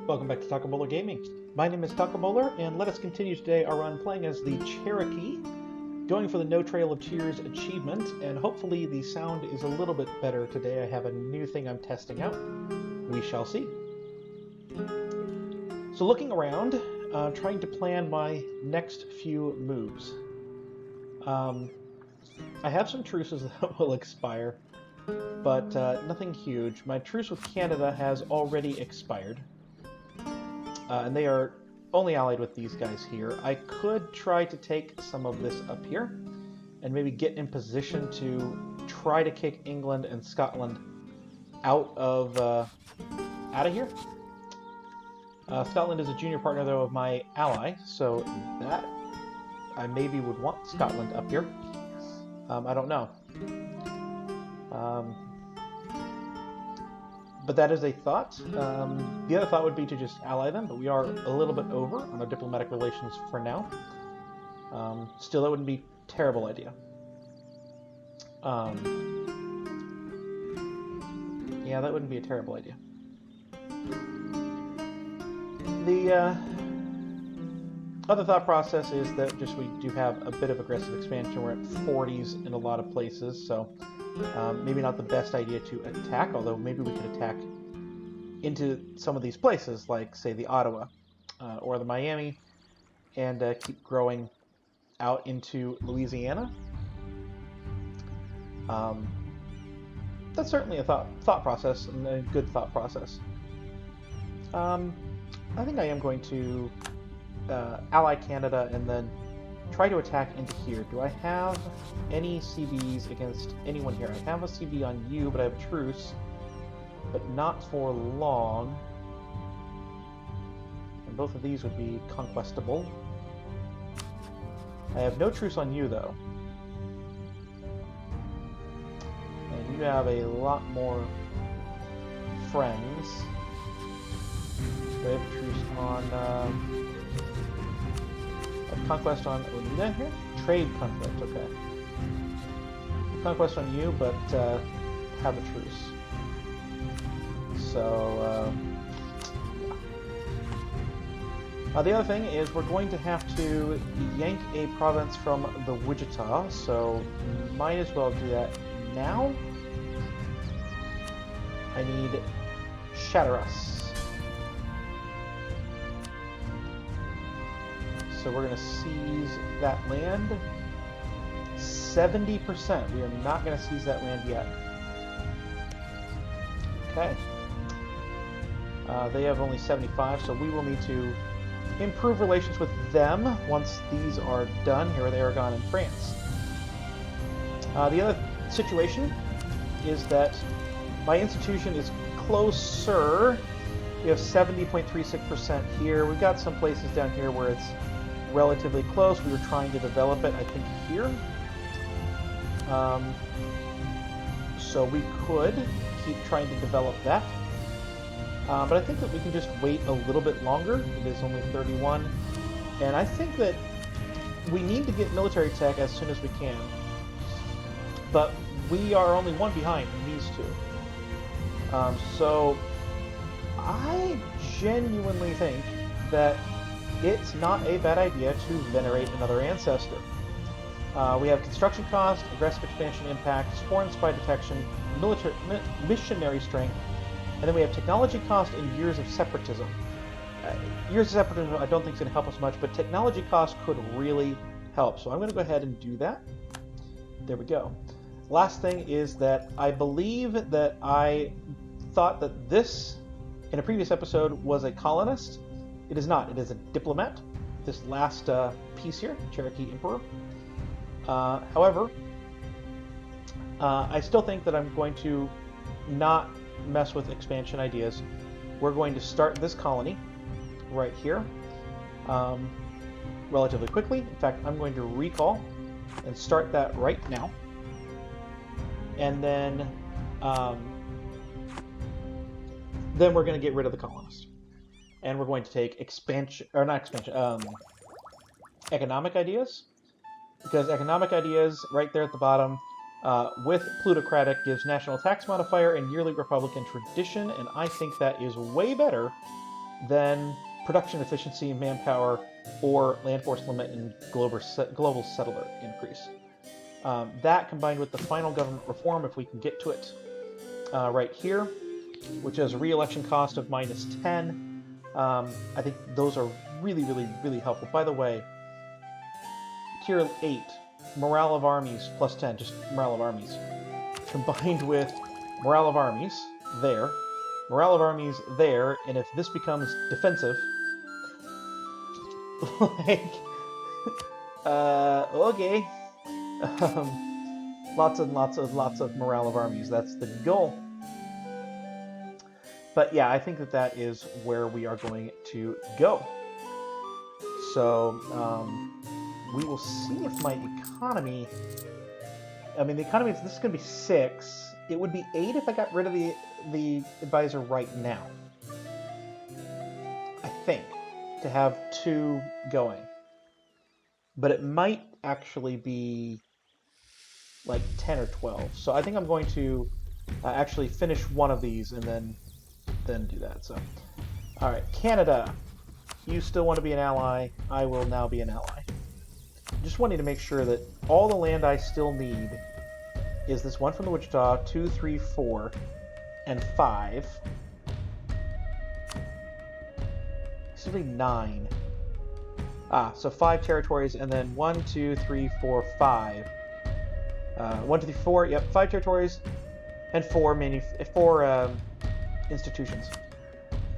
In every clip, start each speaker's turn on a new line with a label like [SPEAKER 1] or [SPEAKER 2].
[SPEAKER 1] Welcome back to Takabola Gaming. My name is Takabola, and let us continue today our run playing as the Cherokee, going for the No Trail of Tears achievement, and hopefully the sound is a little bit better today. I have a new thing I'm testing out. We shall see. So looking around, trying to plan my next few moves. I have some truces that will expire, but nothing huge. My truce with Canada has already expired. And they are only allied with these guys here. I could try to take some of this up here and maybe get in position to try to kick England and Scotland out of here. Scotland is a junior partner, though, of my ally, so that I maybe would want Scotland up here. I don't know. But that is a thought. The other thought would be to just ally them, but we are a little bit over on our diplomatic relations for now. Still, that wouldn't be a terrible idea. Yeah, that wouldn't be a terrible idea. The other thought process is that just we do have a bit of aggressive expansion. We're at 40s in a lot of places, so maybe not the best idea to attack, although maybe we could attack into some of these places, like, say, the Ottawa or the Miami, and keep growing out into Louisiana. That's certainly a thought process, and a good thought process. I think I am going to ally Canada and then try to attack into here. Do I have any CBs against anyone here? I have a CB on you, but I have a truce, but not for long. And both of these would be conquestable. I have no truce on you, though. And you have a lot more friends. Do I have a truce on... conquest on Oneida here? Trade conflict, okay. Conquest on you, but have a truce. So, yeah. The other thing is we're going to have to yank a province from the Wichita, so might as well do that now. I need Shatteras. So we're going to seize that land. 70%. We are not going to seize that land yet. Okay. They have only 75, so we will need to improve relations with them once these are done. Here are Aragon and France. The other situation is that my institution is closer. We have 70.36% here. We've got some places down here where it's relatively close. We were trying to develop it, I think, here. So we could keep trying to develop that. But I think that we can just wait a little bit longer. It is only 31. And I think that we need to get military tech as soon as we can. But we are only one behind in these two. So I genuinely think that it's not a bad idea to venerate another ancestor. We have construction cost, aggressive expansion impact, foreign spy detection, military missionary strength, and then we have technology cost and years of separatism. Years of separatism I don't think is going to help us much, but technology cost could really help. So I'm going to go ahead and do that. There we go. Last thing is that I believe that I thought that this, in a previous episode, was a colonist. It is not. It is a diplomat. This last piece here, Cherokee Emperor. However, I still think that I'm going to not mess with expansion ideas. We're going to start this colony right here relatively quickly. In fact, I'm going to recall and start that right now. And then we're going to get rid of the colonist. And we're going to take economic ideas. Because economic ideas, right there at the bottom, with plutocratic gives national tax modifier and yearly republican tradition, and I think that is way better than production efficiency, manpower, or land force limit and global settler increase. That combined with the final government reform, if we can get to it right here, which has a re-election cost of -10, I think those are really, really, really helpful. By the way, tier 8, morale of armies +10, just morale of armies, combined with morale of armies there, morale of armies there, and if this becomes defensive, like, okay, lots and lots of morale of armies, that's the goal. But yeah, I think that is where we are going to go. So, we will see if my economy... I mean, the economy, this is going to be 6. It would be 8 if I got rid of the advisor right now. I think, to have 2 going. But it might actually be like 10 or 12. So I think I'm going to actually finish one of these and then do that. So, all right, Canada, you still want to be an ally. I will now be an ally. Just wanting to make sure that all the land I still need is this one from the Wichita, 2, 3, 4, and 5. This will be 9. So 5 territories, and then 1, 2, 3, 4, 5. 1, 2, 3, 4. Yep, 5 territories, and 4 institutions.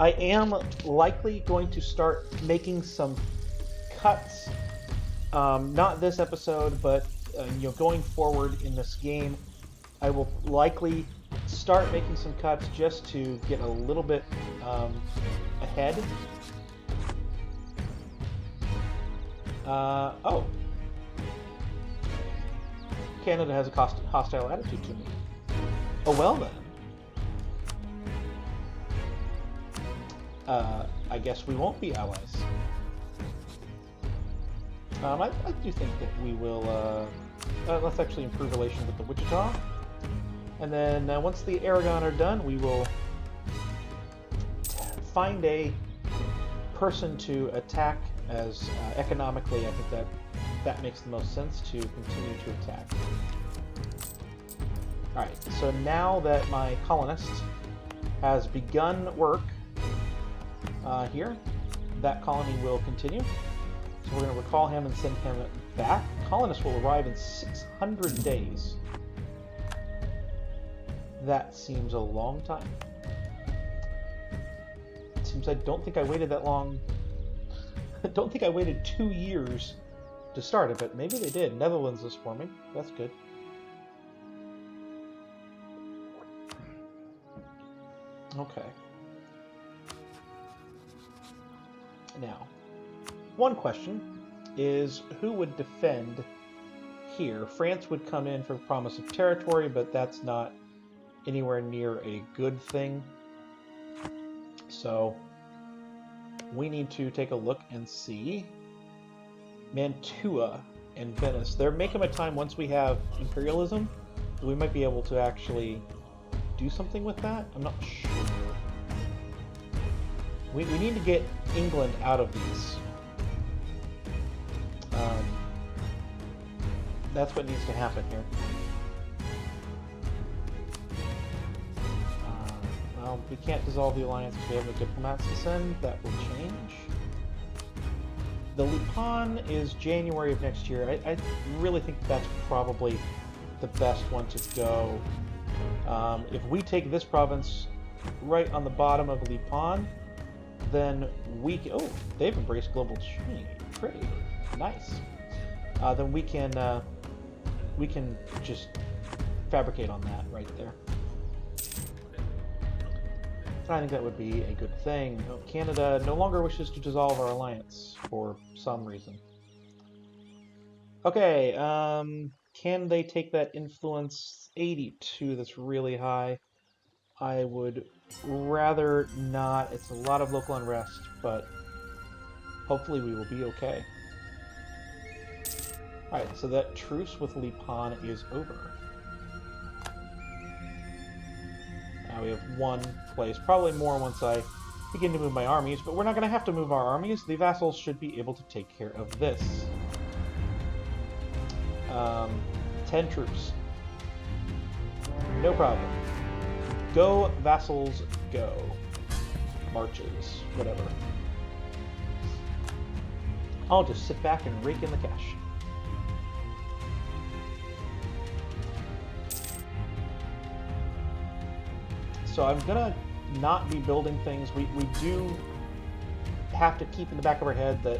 [SPEAKER 1] I am likely going to start making some cuts. Not this episode, but going forward in this game, I will likely start making some cuts just to get a little bit ahead. Oh. Canada has a hostile attitude to me. Oh, well then. I guess we won't be allies. I do think that we will, let's actually improve relations with the Wichita. And then once the Aragon are done, we will find a person to attack as economically, I think that makes the most sense to continue to attack. Alright, so now that my colonist has begun work here, that colony will continue. So we're going to recall him and send him back. Colonists will arrive in 600 days. That seems a long time. It seems I don't think I waited that long. I don't think I waited 2 years to start it, but maybe they did. Netherlands is forming. That's good. Okay. Now, one question is who would defend here? France would come in for promise of territory, but that's not anywhere near a good thing. So we need to take a look and see. Mantua and Venice. There may come a time once we have imperialism, we might be able to actually do something with that. I'm not sure. We need to get England out of these. That's what needs to happen here. Well, we can't dissolve the alliance because we have no diplomats to send. That will change. The Lipan is January of next year. I really think that's probably the best one to go. If we take this province right on the bottom of Lipan, then we can... Oh, they've embraced global trade. Nice. Then we can just fabricate on that right there. I think that would be a good thing. Canada no longer wishes to dissolve our alliance for some reason. Okay, can they take that influence? 82, that's really high. I would rather not. It's a lot of local unrest, but hopefully we will be okay. Alright, so that truce with Lipan is over. Now we have one place, probably more once I begin to move my armies, but we're not going to have to move our armies. The vassals should be able to take care of this. 10 troops. No problem. Go, vassals, go. Marches, whatever. I'll just sit back and rake in the cash. So I'm gonna not be building things. We do have to keep in the back of our head that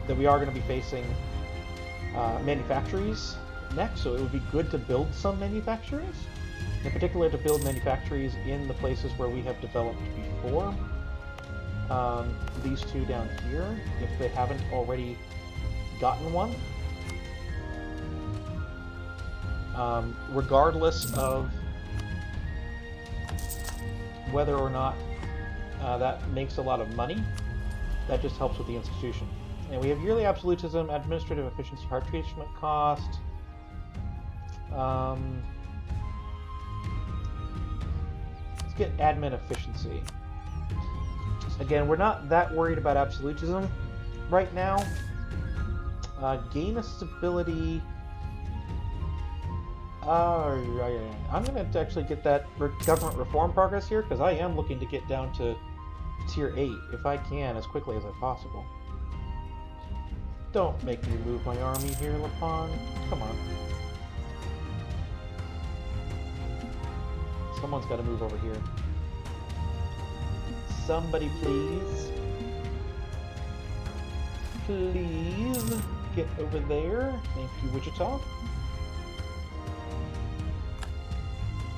[SPEAKER 1] that we are going to be facing manufactories next, so it would be good to build some manufactories, in particular to build manufactories in the places where we have developed before. These two down here, if they haven't already gotten one. Regardless of whether or not that makes a lot of money, that just helps with the institution. And we have yearly absolutism, administrative efficiency, hard treatment cost. Let's get admin efficiency. Again, we're not that worried about absolutism right now. Gain a stability. I'm going to actually get that government reform progress here, because I am looking to get down to tier 8, if I can, as quickly as I possible. Don't make me move my army here, Lapon. Come on. Someone's got to move over here. Somebody, please. Please get over there. Thank you, Wichita.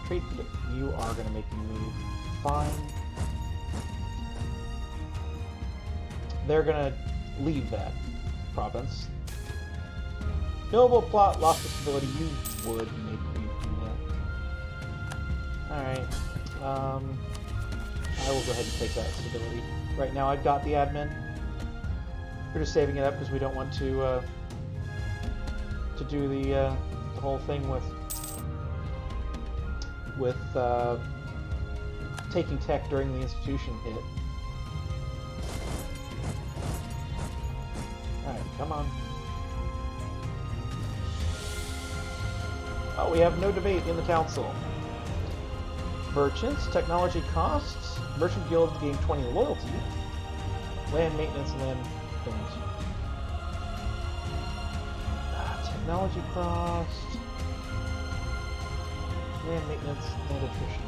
[SPEAKER 1] Trade, you are going to make me move. Fine. They're going to leave that province. Noble plot, lost of stability. You would make me do that. Alright. I will go ahead and take that stability. Right now I've got the admin. We're just saving it up because we don't want to do the whole thing with taking tech during the institution hit. Alright, come on. Oh, we have no debate in the council. Merchants, technology costs, merchant guild gain 20 loyalty, land maintenance, land things. Technology cost, land maintenance, land attrition.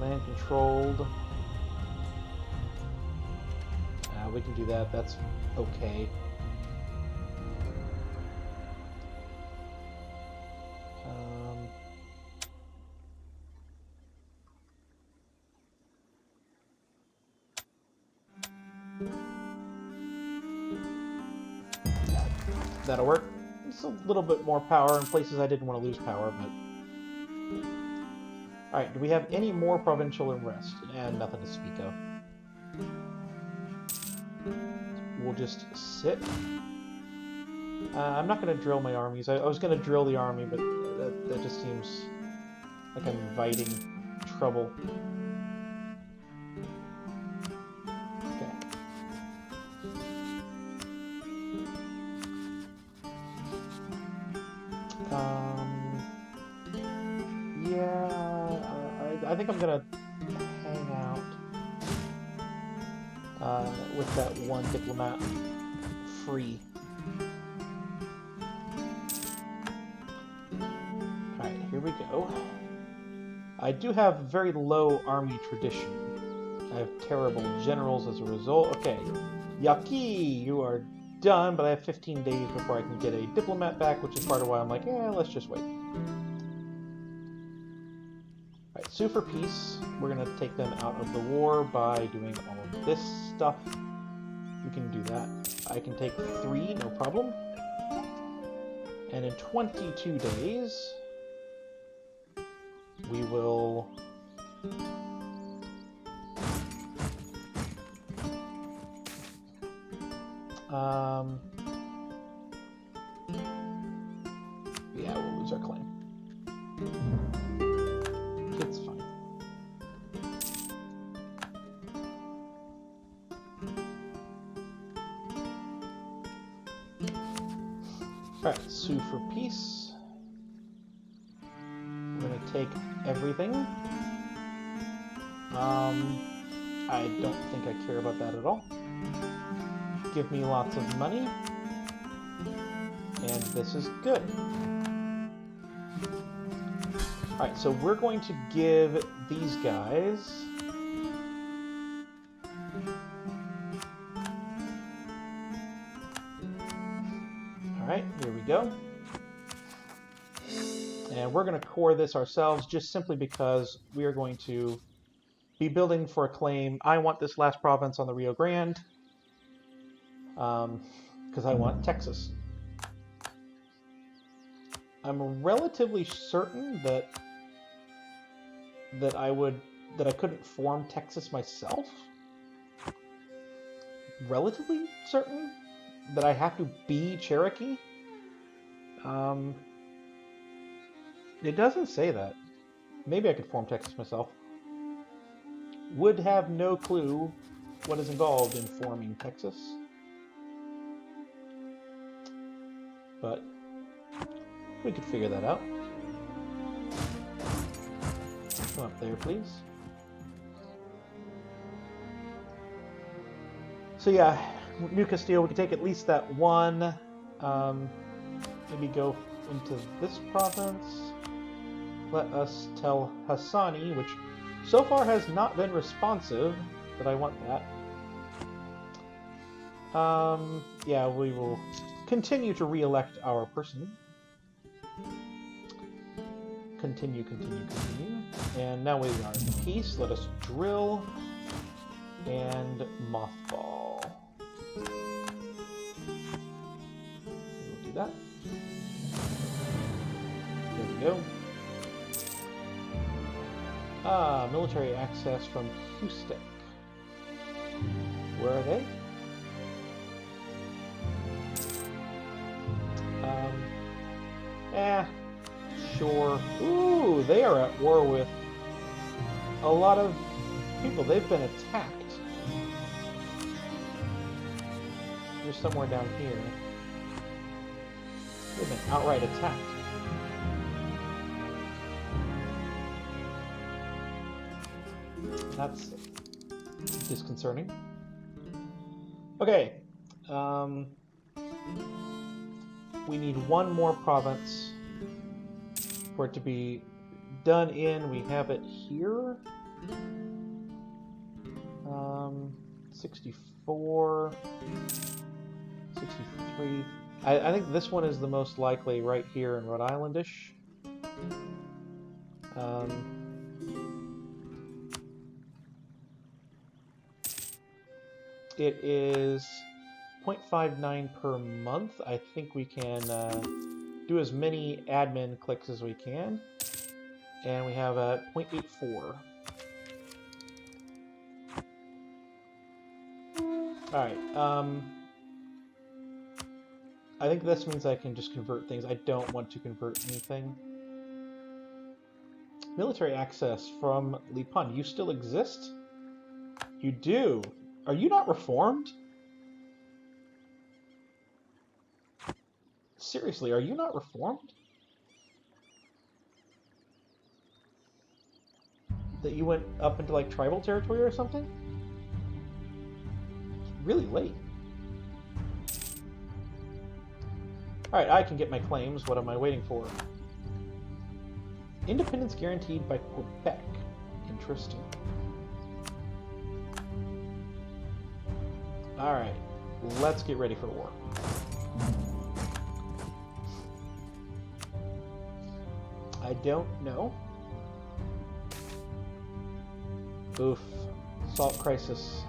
[SPEAKER 1] Land controlled. We can do that. That's okay. That'll work. It's a little bit more power in places I didn't want to lose power, but... Alright, do we have any more provincial unrest? And nothing to speak of. We'll just sit. I'm not going to drill my armies. I was going to drill the army, but that just seems like I'm inviting trouble. Okay. Yeah, I think I'm going to hang out with that one diplomat free. Alright, here we go. I do have very low army tradition. I have terrible generals as a result. Okay, Yaki, you are done, but I have 15 days before I can get a diplomat back, which is part of why I'm like, yeah, let's just wait. Alright, sue for peace. We're going to take them out of the war by doing all of this stuff. We can do that. I can take 3, no problem. And in 22 days, we will Yeah, we'll lose our claim. It's fine. Alright, sue for peace. We're gonna take everything. I don't think I care about that at all. Give me lots of money. And this is good. Alright, so we're going to give these guys... Alright, here we go. And we're going to core this ourselves just simply because we are going to be building for a claim. I want this last province on the Rio Grande because I want Texas. I'm relatively certain that I couldn't form Texas myself. Relatively certain that I have to be Cherokee. It doesn't say that. Maybe I could form Texas myself. Would have no clue what is involved in forming Texas. But we could figure that out. Come up there, please. So yeah, New Castile, we can take at least that one. Maybe go into this province. Let us tell Hassani, which so far has not been responsive, that I want that. Yeah, we will continue to re-elect our person. Continue. And now we are in peace. Let us drill and mothball. We'll do that. There we go. Military access from Houston. Where are they? Sure. Ooh, they are at war with a lot of people. They've been attacked. They're somewhere down here. They've been outright attacked. That's disconcerting. Okay. We need one more province for it to be done in. We have it here. 64, 63. I think this one is the most likely right here in Rhode Island-ish. It is 0.59 per month. I think we can do as many admin clicks as we can. And we have a 0.84. Alright, I think this means I can just convert things. I don't want to convert anything. Military access from Lipan. You still exist? You do. Are you not reformed? Seriously, are you not reformed? That you went up into like tribal territory or something? Really late. Alright, I can get my claims. What am I waiting for? Independence guaranteed by Quebec. Interesting. Alright, let's get ready for the war. I don't know. Oof. Salt crisis.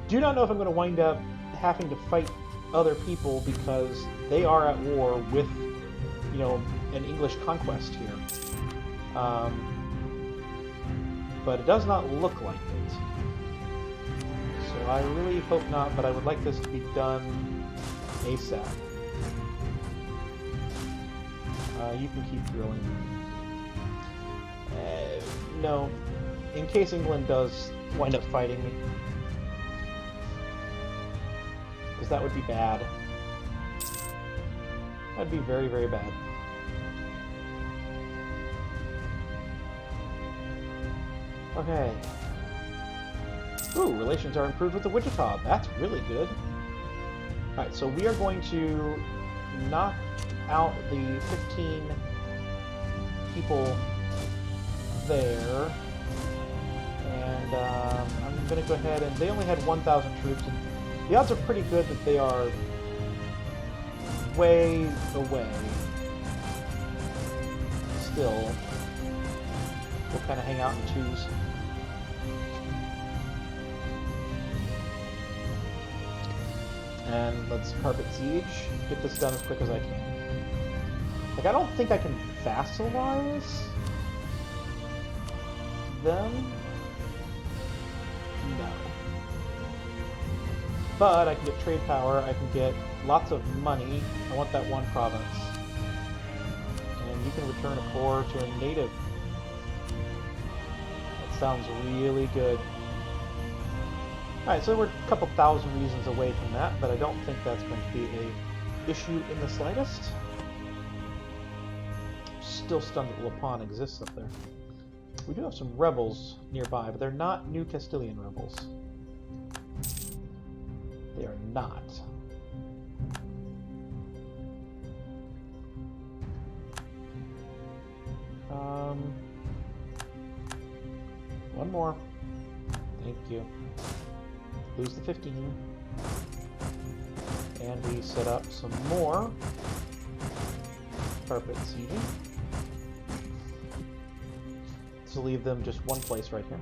[SPEAKER 1] Do not know if I'm going to wind up having to fight other people because they are at war with, you know, an English conquest here. But it does not look like it. So I really hope not, but I would like this to be done ASAP. You can keep drilling. No. In case England does wind up fighting me. Because that would be bad. That'd be very, very bad. Okay. Ooh, relations are improved with the Wichita. That's really good. Alright, so we are going to knock out the 15 people there. And I'm going to go ahead and... They only had 1,000 troops, and the odds are pretty good that they are way away. Still, we'll kind of hang out in twos. And let's carpet siege. Get this done as quick as I can. Like, I don't think I can vassalize them. No. But I can get trade power, I can get lots of money. I want that one province. And you can return a core to a native. That sounds really good. Alright, so we're a couple thousand reasons away from that, but I don't think that's going to be an issue in the slightest. Still stunned that Lapon exists up there. We do have some rebels nearby, but they're not New Castilian rebels. They are not. One more. Thank you. Lose the 15. And we set up some more carpet sieging. To leave them just one place right here.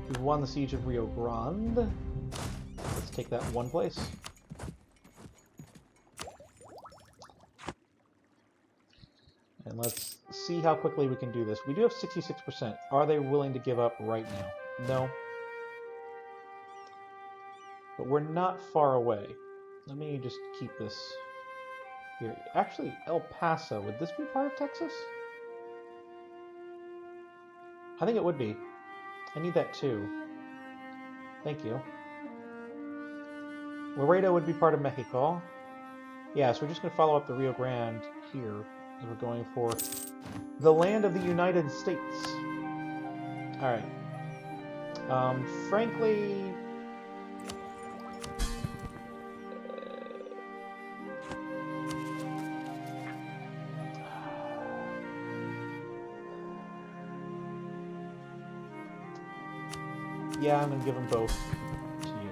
[SPEAKER 1] We've won the siege of Rio Grande. Let's take that one place. And let's see how quickly we can do this. We do have 66%. Are they willing to give up right now? No. But we're not far away. Let me just keep this here. Actually, El Paso, would this be part of Texas? I think it would be. I need that too. Thank you. Laredo would be part of Mexico. Yeah, so we're just going to follow up the Rio Grande here. As we're going for the land of the United States. Alright. Frankly... yeah, I'm going to give them both to you.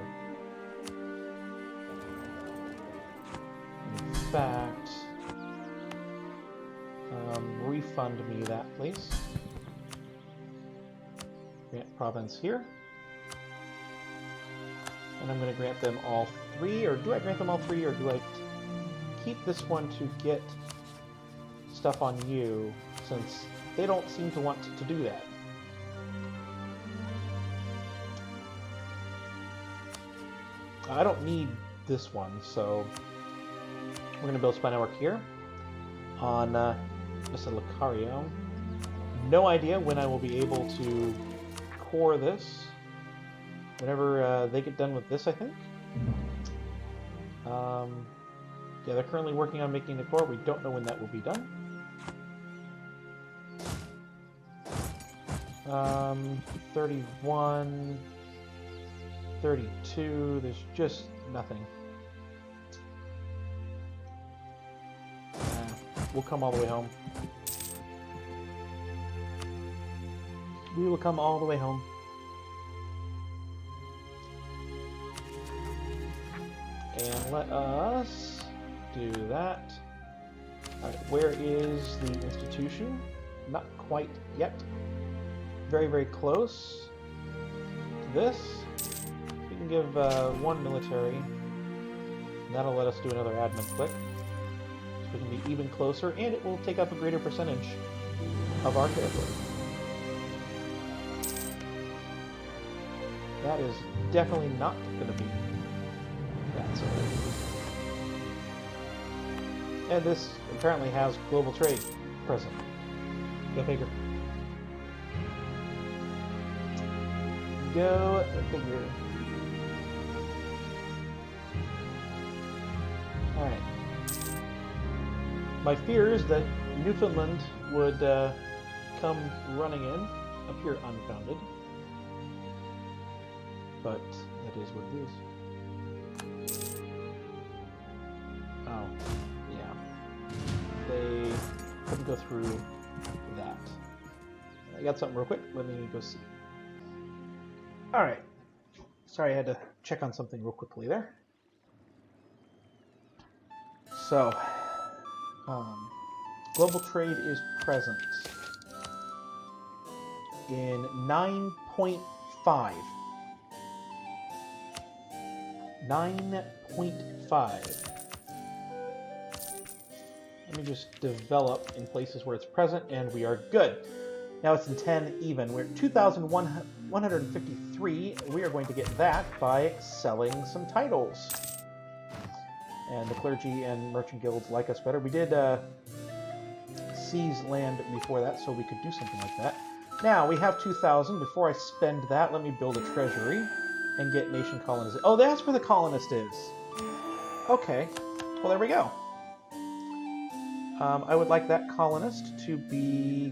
[SPEAKER 1] In fact... refund me that, please. Grant province here. And I'm going to grant them all 3, or do I grant them all 3, or do I keep this one to get stuff on you, since they don't seem to want to do that. I don't need this one, so we're going to build spy network here on Mr. Lucario. No idea when I will be able to core this. Whenever they get done with this, I think. Yeah, they're currently working on making the core. We don't know when that will be done. 31, 32, there's just nothing. We'll come all the way home. We will come all the way home. And let us do that. Alright, where is the institution? Not quite yet. Very, very close to this. We can give 1 military. And that'll let us do another admin click. So we can be even closer, and it will take up a greater percentage of our territory. That is definitely not going to be that sort. And this apparently has global trade present. Go figure. Go figure. Alright. My fears that Newfoundland would come running in appear unfounded. But that is what it is. Oh, yeah. They couldn't go through that. I got something real quick. Let me go see. Alright. Sorry, I had to check on something real quickly there. So, global trade is present in 9.5. 9.5. Let me just develop in places where it's present, and we are good. Now it's in 10 even. We're at 2,153. We are going to get that by selling some titles. And the clergy and merchant guilds like us better. We did seize land before that, so we could do something like that. Now, we have 2,000. Before I spend that, let me build a treasury and get nation colonization. Oh, that's where the colonist is. Okay. Well, there we go. I would like that colonist to be...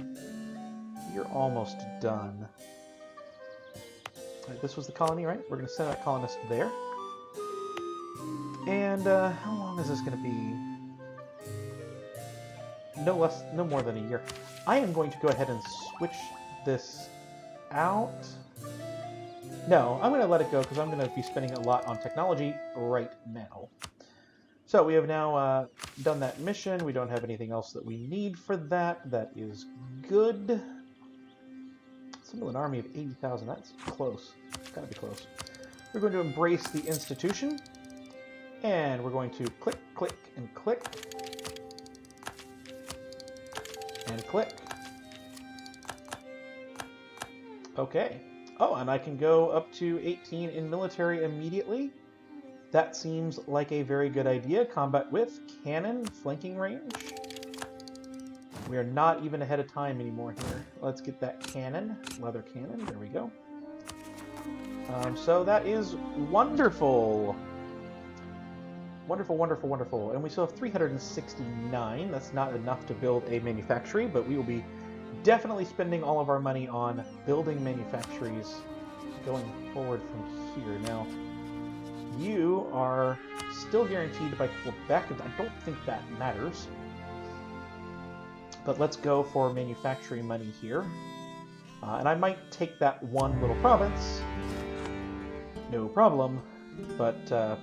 [SPEAKER 1] You're almost done. Right, this was the colony, right? We're going to send that colonist there. And how long is this going to be? No more than a year. I am going to go ahead and switch this out. No, I'm going to let it go because I'm going to be spending a lot on technology right now. So we have now done that mission. We don't have anything else that we need for that. That is good. Assemble an army of 80,000. That's close. It's got to be close. We're going to embrace the institution. And we're going to click, click, and click. And click. Okay. Oh, and I can go up to 18 in military immediately. That seems like a very good idea. Combat with cannon, flanking range. We are not even ahead of time anymore here. Let's get that cannon, leather cannon. There we go. So that is wonderful. Wonderful, wonderful, wonderful. And we still have 369. That's not enough to build a manufactory, but we will be definitely spending all of our money on building manufactories going forward from here. Now, you are still guaranteed by Quebec, and I don't think that matters. But let's go for manufacturing money here. And I might take that one little province. No problem. But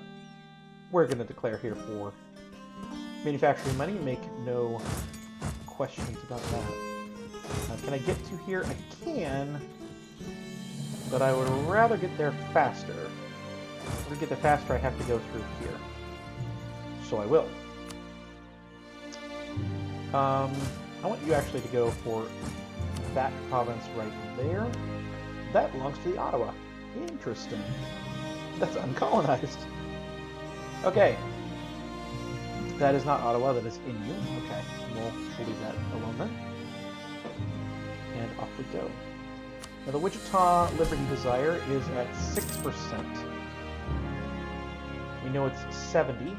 [SPEAKER 1] we're going to declare here for manufacturing money. Make no questions about that. Can I get to here? I can. But I would rather get there faster. To get there faster, I have to go through here. So I will. I want you actually to go for that province right there. That belongs to the Ottawa. Interesting. That's uncolonized. Okay. That is not Ottawa, that is Innu. Okay, we'll leave that alone then. And off we go. Now the Wichita Liberty Desire is at 6%. We know it's 70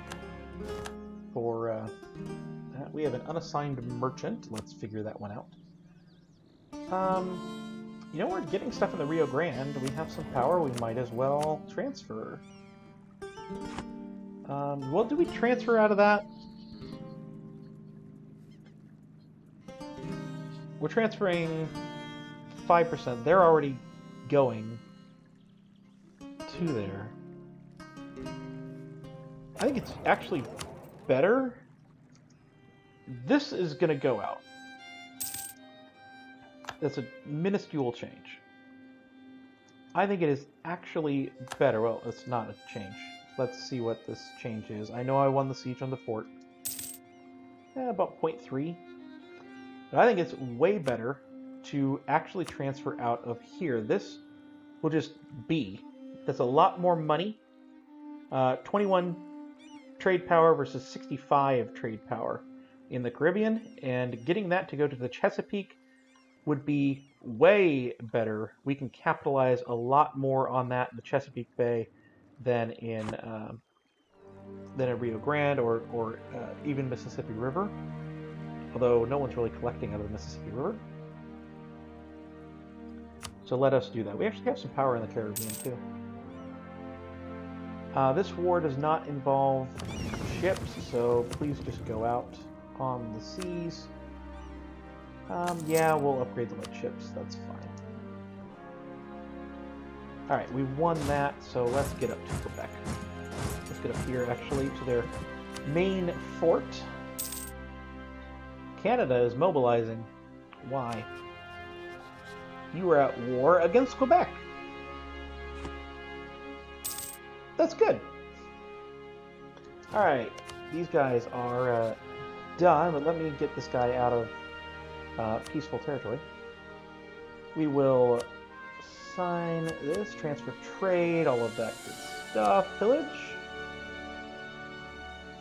[SPEAKER 1] for we have an unassigned merchant. Let's figure that one out. You know, we're getting stuff in the Rio Grande. We have some power. We might as well transfer. Well, do we transfer out of that? We're transferring 5%. They're already going to there. I think it's actually better. This is going to go out. That's a minuscule change. I think it is actually better. Well, it's not a change. Let's see what this change is. I know I won the siege on the fort. About 0.3. But I think it's way better to actually transfer out of here. This will just be. That's a lot more money. 21 trade power versus 65 trade power in the Caribbean, and getting that to go to the Chesapeake would be way better. We can capitalize a lot more on that in the Chesapeake Bay than in Rio Grande or even Mississippi River, although no one's really collecting out of the Mississippi River. So let us do that. We actually have some power in the Caribbean too. This war does not involve ships, so please just go out on the seas. Yeah, we'll upgrade the light ships. That's fine. Alright, we won that, so let's get up to Quebec. Let's get up here, actually, to their main fort. Canada is mobilizing. Why? You are at war against Quebec. That's good. Alright, these guys are done, but let me get this guy out of peaceful territory. We will sign this, transfer trade, all of that good stuff. Pillage?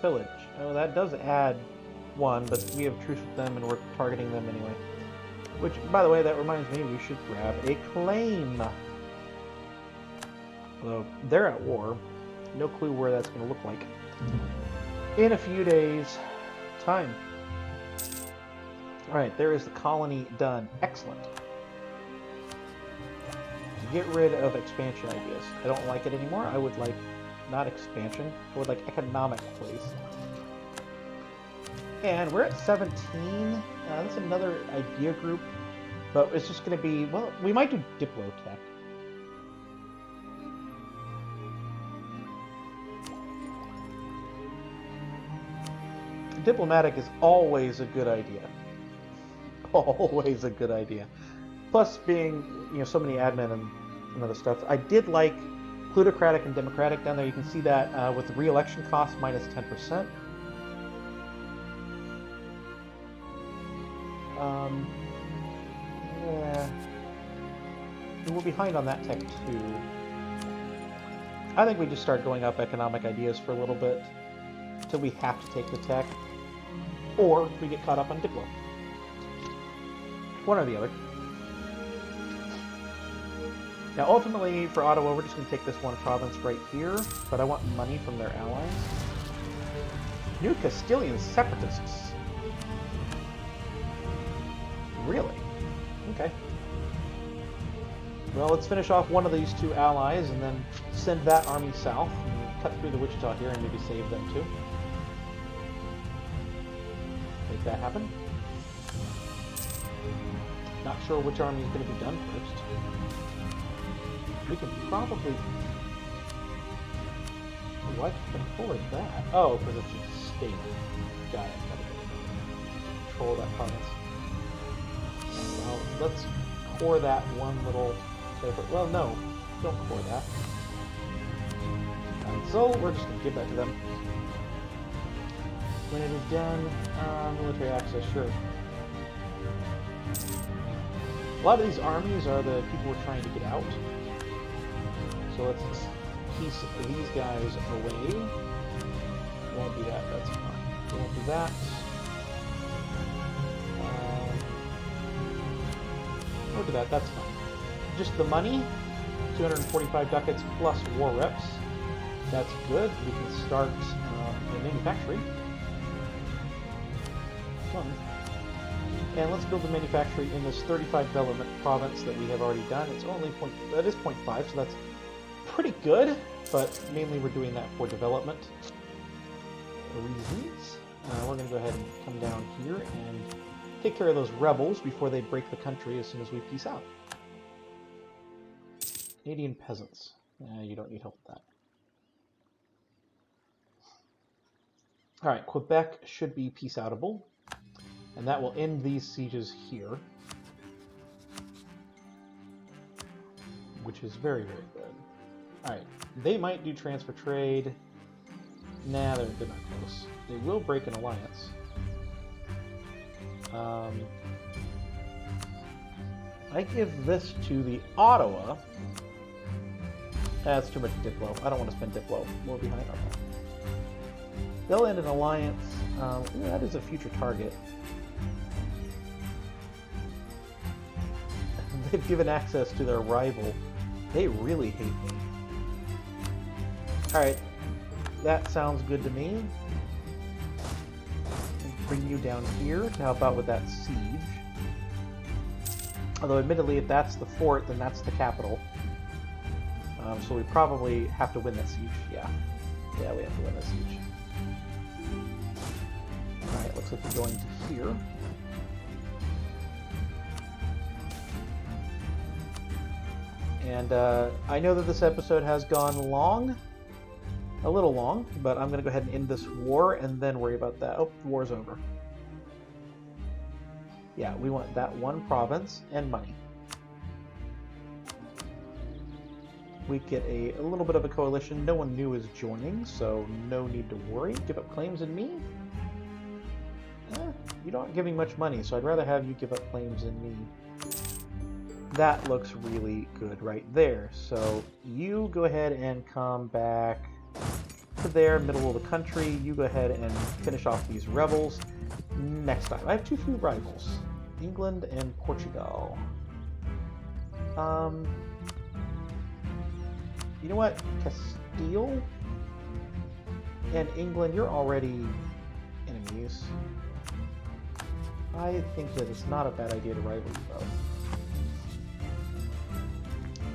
[SPEAKER 1] Pillage. Oh, that does add one, but we have truce with them and we're targeting them anyway. Which, by the way, that reminds me, we should grab a claim. Although, they're at war. No clue where that's going to look like in a few days' time. Alright, there is the colony done. Excellent. Get rid of expansion ideas. I don't like it anymore. I would like, not expansion, I would like economic place. And we're at 17. That's another idea group. But it's just going to be, well, we might do Diplotech. Diplomatic is always a good idea. Always a good idea. Plus being, so many admin and other stuff. I did like plutocratic and democratic down there. You can see that with the re-election cost minus 10%. Yeah. We're behind on that tech too. I think we just start going up economic ideas for a little bit until we have to take the tech. Or we get caught up on Diplo. One or the other. Now, ultimately, for Ottawa, we're just going to take this one province right here, but I want money from their allies. New Castilian separatists. Really? Okay. Well, let's finish off one of these two allies and then send that army south and cut through the Wichita here and maybe save them too. Make that happen. Not sure which army is going to be done first. We can probably... What? Control that? Oh, because it's a state. Got it. Control that province. Well, let's core that one little... Well, no. Don't core that. And so, we're just going to give that to them. When it is done, military access, sure. A lot of these armies are the people we're trying to get out. So let's piece these guys away. We won't do that, that's fine. We won't do that. We won't do that, that's fine. Just the money, 245 ducats plus war reps. That's good. We can start the manufacturing. Come. And let's build the manufacturing in this 35 development province that we have already done. It's only that is 0.5, so that's pretty good, but mainly we're doing that for development reasons. We're going to go ahead and come down here and take care of those rebels before they break the country as soon as we peace out. Canadian peasants. You don't need help with that. Alright, Quebec should be peace-outable. And that will end these sieges here. Which is very, very good. Alright, they might do transfer trade. Nah, they're not close. They will break an alliance. I give this to the Ottawa. That's too much Diplo. I don't want to spend Diplo. We're behind on that. They'll end an alliance. Yeah, that is a future target. They've given access to their rival. They really hate me. Alright. That sounds good to me. Bring you down here to help out with that siege. Although, admittedly, if that's the fort, then that's the capital. So we probably have to win that siege. Yeah. Yeah, we have to win that siege. Alright, looks like we're going to here. And I know that this episode has gone long. A little long, but I'm going to go ahead and end this war and then worry about that. Oh, the war's over. Yeah, we want that one province and money. We get a little bit of a coalition. No one new is joining, so no need to worry. Give up claims in me? You're not giving much money, so I'd rather have you give up claims in me. That looks really good right there. So you go ahead and come back to there, middle of the country. You go ahead and finish off these rebels. Next time. I have too few rivals. England and Portugal. You know what? Castile and England, you're already enemies. I think that it's not a bad idea to rival you both.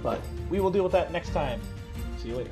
[SPEAKER 1] But we will deal with that next time. See you later.